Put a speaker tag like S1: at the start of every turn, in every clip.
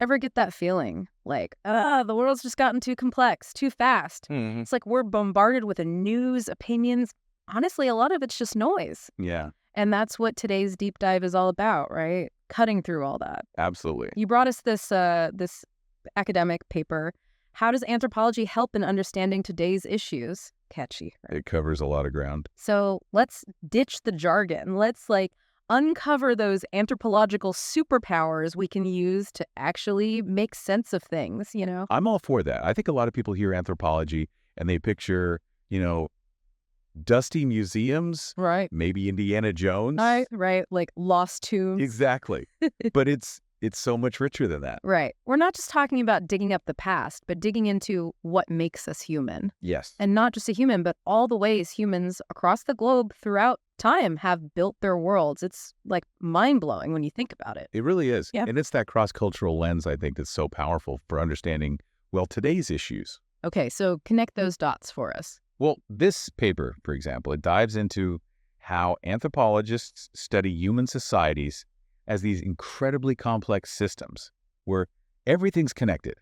S1: Ever get that feeling like, the world's just gotten too complex, too fast?
S2: Hmm.
S1: It's like we're bombarded with news, opinions. Honestly, a lot of it's just noise.
S2: Yeah,
S1: And that's what today's deep dive is all about, right? Cutting through all that.
S2: absolutely.
S1: You brought us this academic paper. How does anthropology help in understanding today's issues? Catchy, right?
S2: It covers a lot of ground.
S1: So let's ditch the jargon. Let's uncover those anthropological superpowers we can use to actually make sense of things.
S2: I'm all for that. I think a lot of people hear anthropology and they picture, dusty museums,
S1: Right.
S2: maybe Indiana Jones.
S1: Right. Like lost tombs.
S2: Exactly. But it's so much richer than that.
S1: Right. We're not just talking about digging up the past, but digging into what makes us human.
S2: Yes.
S1: And not just a human, but all the ways humans across the globe throughout time have built their worlds. It's like mind-blowing when you think about it.
S2: It really is.
S1: Yeah.
S2: And it's that cross-cultural lens, I think, that's so powerful for understanding, today's issues.
S1: Okay, so connect those dots for us.
S2: Well, this paper, for example, it dives into how anthropologists study human societies as these incredibly complex systems where everything's connected: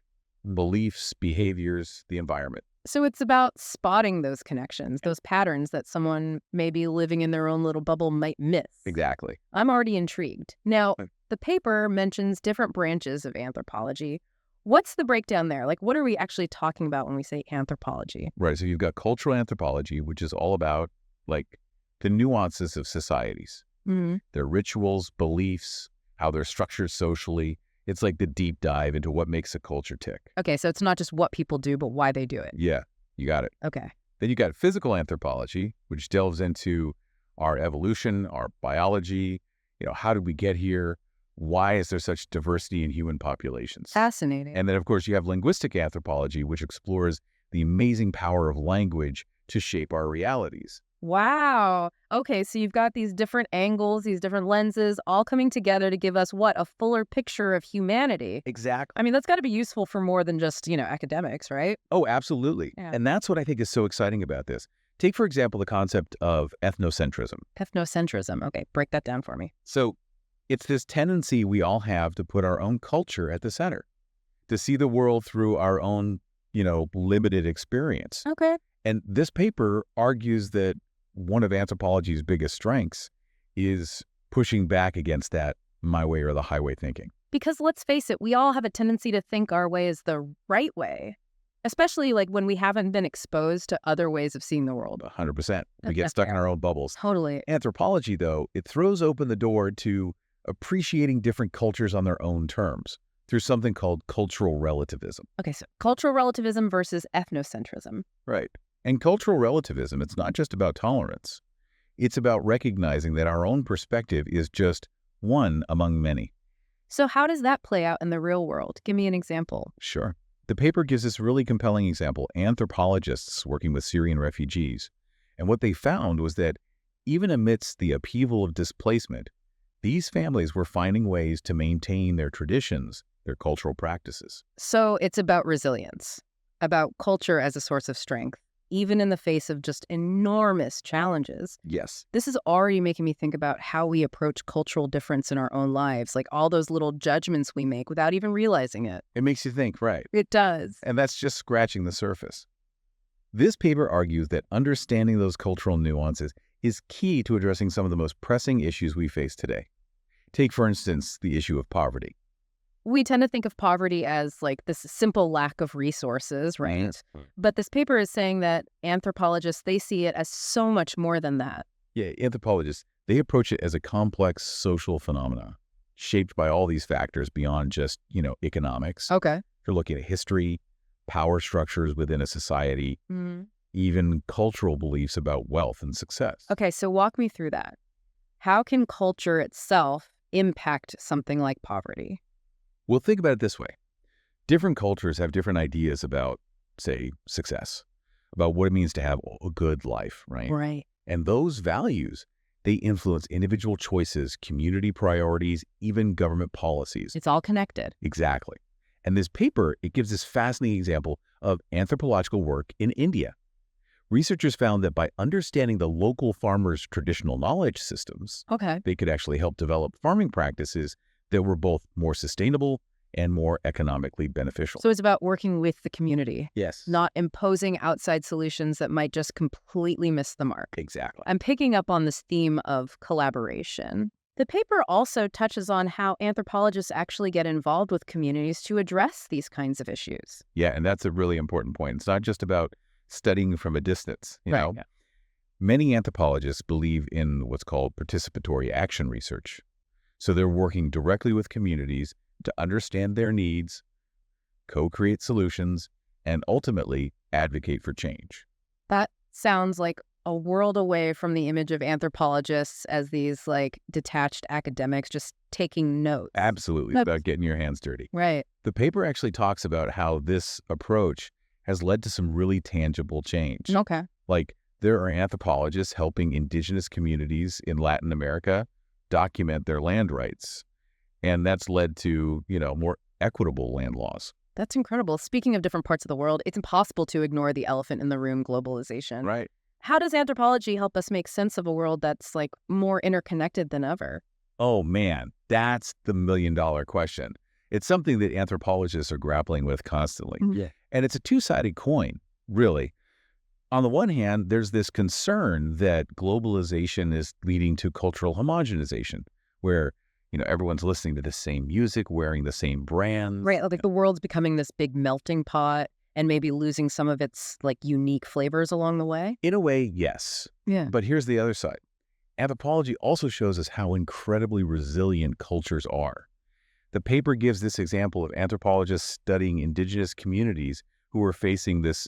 S2: beliefs, behaviors, the environment.
S1: So it's about spotting those connections, those patterns that someone maybe living in their own little bubble might miss.
S2: Exactly.
S1: I'm already intrigued. Now,
S2: Right.
S1: the paper mentions different branches of anthropology. What's the breakdown there? Like, what are we actually talking about when we say anthropology?
S2: Right. So you've got cultural anthropology, which is all about the nuances of societies,
S1: Mm-hmm.
S2: their rituals, beliefs, how they're structured socially. It's like the deep dive into what makes a culture tick.
S1: Okay, so it's not just what people do, but why they do it.
S2: Yeah, you got it.
S1: Okay.
S2: Then you got physical anthropology, which delves into our evolution, our biology. How did we get here? Why is there such diversity in human populations?
S1: Fascinating.
S2: And then, of course, you have linguistic anthropology, which explores the amazing power of language to shape our realities.
S1: Wow. Okay, so you've got these different angles, these different lenses, all coming together to give us what? A fuller picture of humanity.
S2: Exactly.
S1: I mean, that's got to be useful for more than just, academics, right?
S2: Oh, absolutely.
S1: Yeah.
S2: And that's what I think is so exciting about this. Take, for example, the concept of ethnocentrism.
S1: Ethnocentrism. Okay, break that down for me.
S2: So it's this tendency we all have to put our own culture at the center, to see the world through our own, limited experience.
S1: Okay.
S2: And this paper argues that one of anthropology's biggest strengths is pushing back against that my way or the highway thinking.
S1: Because let's face it, we all have a tendency to think our way is the right way, especially when we haven't been exposed to other ways of seeing the world.
S2: 100%. We get stuck in our own bubbles.
S1: Totally.
S2: Anthropology, though, it throws open the door to appreciating different cultures on their own terms through something called cultural relativism.
S1: Okay, so cultural relativism versus ethnocentrism.
S2: Right. And cultural relativism, it's not just about tolerance. It's about recognizing that our own perspective is just one among many.
S1: So how does that play out in the real world? Give me an example.
S2: Sure. The paper gives this really compelling example: anthropologists working with Syrian refugees. And what they found was that even amidst the upheaval of displacement, these families were finding ways to maintain their traditions, their cultural practices.
S1: So it's about resilience, about culture as a source of strength, even in the face of just enormous challenges.
S2: Yes.
S1: This is already making me think about how we approach cultural difference in our own lives, like all those little judgments we make without even realizing it.
S2: It makes you think, right?
S1: It does.
S2: And that's just scratching the surface. This paper argues that understanding those cultural nuances is key to addressing some of the most pressing issues we face today. Take, for instance, the issue of poverty.
S1: We tend to think of poverty as this simple lack of resources, right?
S2: Mm-hmm.
S1: But this paper is saying that anthropologists, they see it as so much more than that.
S2: Yeah, anthropologists, they approach it as a complex social phenomenon shaped by all these factors beyond just, economics.
S1: Okay.
S2: They're looking at history, power structures within a society,
S1: Mm.
S2: even cultural beliefs about wealth and success.
S1: Okay, so walk me through that. How can culture itself impact something like poverty?
S2: Well, think about it this way. Different cultures have different ideas about, say, success, about what it means to have a good life, right?
S1: Right.
S2: And those values, they influence individual choices, community priorities, even government policies.
S1: It's all connected.
S2: Exactly. And this paper, it gives this fascinating example of anthropological work in India. Researchers found that by understanding the local farmers' traditional knowledge systems,
S1: Okay.
S2: they could actually help develop farming practices that were both more sustainable and more economically beneficial.
S1: So it's about working with the community,
S2: Yes.
S1: not imposing outside solutions that might just completely miss the mark.
S2: Exactly.
S1: I'm picking up on this theme of collaboration. The paper also touches on how anthropologists actually get involved with communities to address these kinds of issues.
S2: Yeah, and that's a really important point. It's not just about studying from a distance, you know.
S1: Yeah.
S2: Many anthropologists believe in what's called participatory action research. So they're working directly with communities to understand their needs, co-create solutions, and ultimately advocate for change.
S1: That sounds like a world away from the image of anthropologists as these detached academics just taking notes.
S2: Absolutely. It's about getting your hands dirty.
S1: Right.
S2: The paper actually talks about how this approach has led to some really tangible change.
S1: Okay.
S2: Like, there are anthropologists helping indigenous communities in Latin America document their land rights. And that's led to, more equitable land laws.
S1: That's incredible. Speaking of different parts of the world, it's impossible to ignore the elephant in the room, globalization.
S2: Right.
S1: How does anthropology help us make sense of a world that's more interconnected than ever?
S2: Oh, man, that's the million-dollar question. It's something that anthropologists are grappling with constantly.
S1: Yeah.
S2: And it's a two-sided coin, really. On the one hand, there's this concern that globalization is leading to cultural homogenization, where, everyone's listening to the same music, wearing the same brands.
S1: Right. Like the world's becoming this big melting pot and maybe losing some of its unique flavors along the way.
S2: In a way, yes.
S1: Yeah.
S2: But here's the other side. Anthropology also shows us how incredibly resilient cultures are. The paper gives this example of anthropologists studying indigenous communities who are facing this,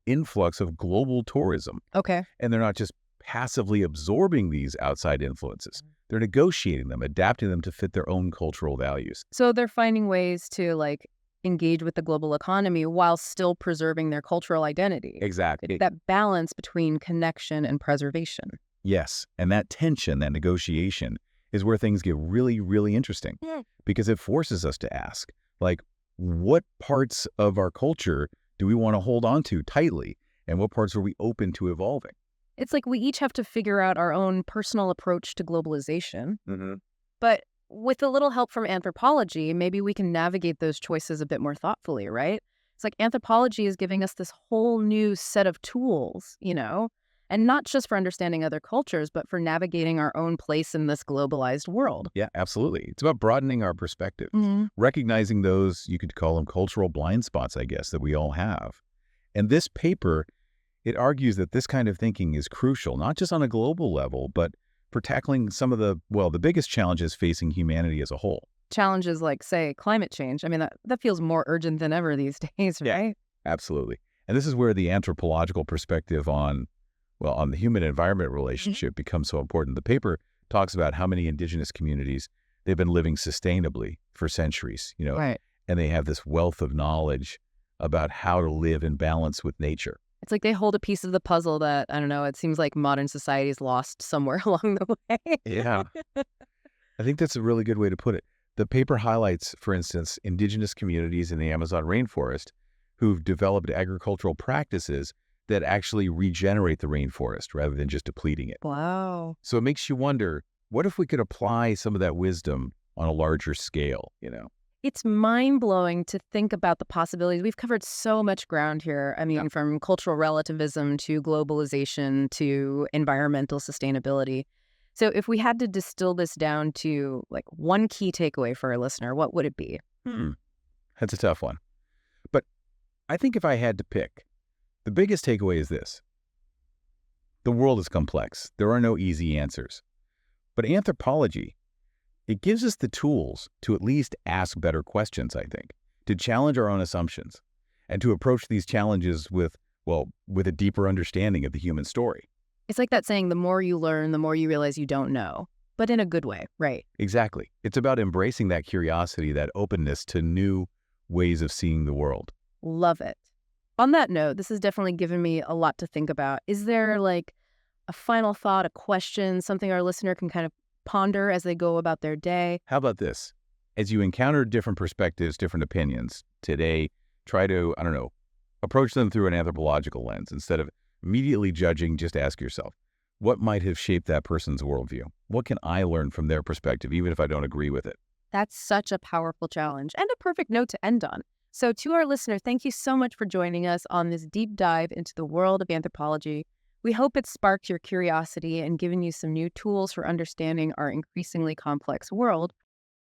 S2: influx of global tourism.
S1: Okay.
S2: And they're not just passively absorbing these outside influences. They're negotiating them, adapting them to fit their own cultural values.
S1: So they're finding ways to engage with the global economy while still preserving their cultural identity.
S2: Exactly.
S1: That balance between connection and preservation.
S2: Yes. And that tension, that negotiation, is where things get really, really interesting.
S1: Yeah.
S2: Because it forces us to ask, what parts of our culture do we want to hold on to tightly? And what parts are we open to evolving?
S1: It's we each have to figure out our own personal approach to globalization.
S2: Mm-hmm.
S1: But with a little help from anthropology, maybe we can navigate those choices a bit more thoughtfully, right? It's anthropology is giving us this whole new set of tools, and not just for understanding other cultures, but for navigating our own place in this globalized world.
S2: Yeah, absolutely. It's about broadening our perspective,
S1: Mm-hmm.
S2: recognizing those, you could call them cultural blind spots, I guess, that we all have. And this paper, it argues that this kind of thinking is crucial, not just on a global level, but for tackling some of the biggest challenges facing humanity as a whole.
S1: Challenges like, say, climate change. I mean, that feels more urgent than ever these days, right?
S2: Yeah, absolutely. And this is where the anthropological perspective on the human-environment relationship becomes so important. The paper talks about how many indigenous communities, they've been living sustainably for centuries,
S1: Right.
S2: and they have this wealth of knowledge about how to live in balance with nature.
S1: It's they hold a piece of the puzzle that, I don't know, it seems like modern society's lost somewhere along the way.
S2: Yeah. I think that's a really good way to put it. The paper highlights, for instance, indigenous communities in the Amazon rainforest who've developed agricultural practices that actually regenerate the rainforest rather than just depleting it.
S1: Wow.
S2: So it makes you wonder, what if we could apply some of that wisdom on a larger scale,
S1: It's mind-blowing to think about the possibilities. We've covered so much ground here. I mean, from cultural relativism to globalization to environmental sustainability. So if we had to distill this down to one key takeaway for our listener, what would it be?
S2: That's a tough one. But I think if I had to pick, the biggest takeaway is this. The world is complex. There are no easy answers. But anthropology, it gives us the tools to at least ask better questions, I think, to challenge our own assumptions, and to approach these challenges with a deeper understanding of the human story.
S1: It's like that saying, the more you learn, the more you realize you don't know, but in a good way, right?
S2: Exactly. It's about embracing that curiosity, that openness to new ways of seeing the world.
S1: Love it. On that note, this has definitely given me a lot to think about. Is there a final thought, a question, something our listener can kind of ponder as they go about their day?
S2: How about this? As you encounter different perspectives, different opinions today, try to, approach them through an anthropological lens. Instead of immediately judging, just ask yourself, what might have shaped that person's worldview? What can I learn from their perspective, even if I don't agree with it?
S1: That's such a powerful challenge and a perfect note to end on. So, to our listener, thank you so much for joining us on this deep dive into the world of anthropology. We hope it sparked your curiosity and given you some new tools for understanding our increasingly complex world.